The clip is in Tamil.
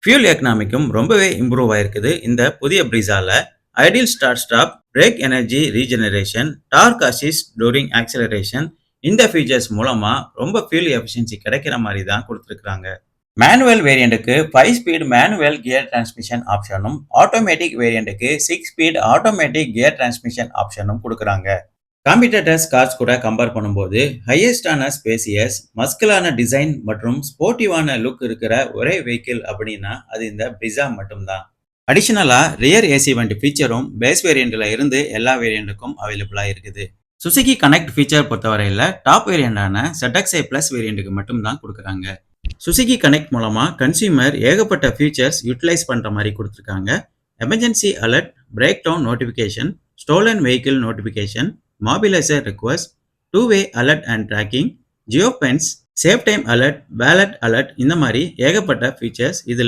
ஃபியூல் எக்கனாமிக்கும் ரொம்பவே இம்ப்ரூவ் ஆயிருக்குது இந்த புதிய Breezaல. Idle start stop, brake energy regeneration, torque assist during acceleration இந்த ஃபீச்சர்ஸ் மூலமா ரொம்ப ஃபியூல் எஃபிஷியன்சி கிடைக்கிற மாதிரி தான் கொடுத்துருக்காங்க. மேனுவல் வேரியண்ட்டுக்கு 5 ஸ்பீட் மேனுவல் கியர் டிரான்ஸ்மிஷன் ஆப்ஷனும், ஆட்டோமேட்டிக் வேரியண்ட்டுக்கு 6 ஸ்பீட் ஆட்டோமேட்டிக் கியர் டிரான்ஸ்மிஷன் ஆப்ஷனும் கொடுக்குறாங்க. காம்படிட்டர்ஸ் கார்ஸ் கூட கம்பேர் பண்ணும்போது ஹையஸ்டான ஸ்பேசியஸ், மஸ்குலான டிசைன் மற்றும் ஸ்போர்ட்டிவான லுக் இருக்கிற ஒரே வெஹிக்கிள் அப்படின்னா அது இந்த Brezza மட்டும்தான். அடிஷனலா ரியர் ஏசி வென்ட் ஃபீச்சரும் பேஸ் வேரியண்ட்ல இருந்து எல்லா வேரியண்ட்டுக்கும் அவைலபிளா இருக்குது. சுசுகி கனெக்ட் ஃபீச்சர் பொறுத்தவரையில டாப் வேரியண்டான ZXi பிளஸ் வேரியண்ட்டுக்கு மட்டும்தான் கொடுக்குறாங்க. சுசுகி கனெக்ட் மூலமா கன்சியூமர் ஏகப்பட்ட ஃபீச்சர்ஸ் யூட்டிலைஸ் பண்ற மாதிரி கொடுத்துருக்காங்க. Emergency alert, breakdown notification, stolen vehicle notification, mobilizer request, two-way alert and tracking, geofence, save time alert, ballot alert இந்த மாதிரி ஏகப்பட்ட ஃபீச்சர்ஸ் இதுல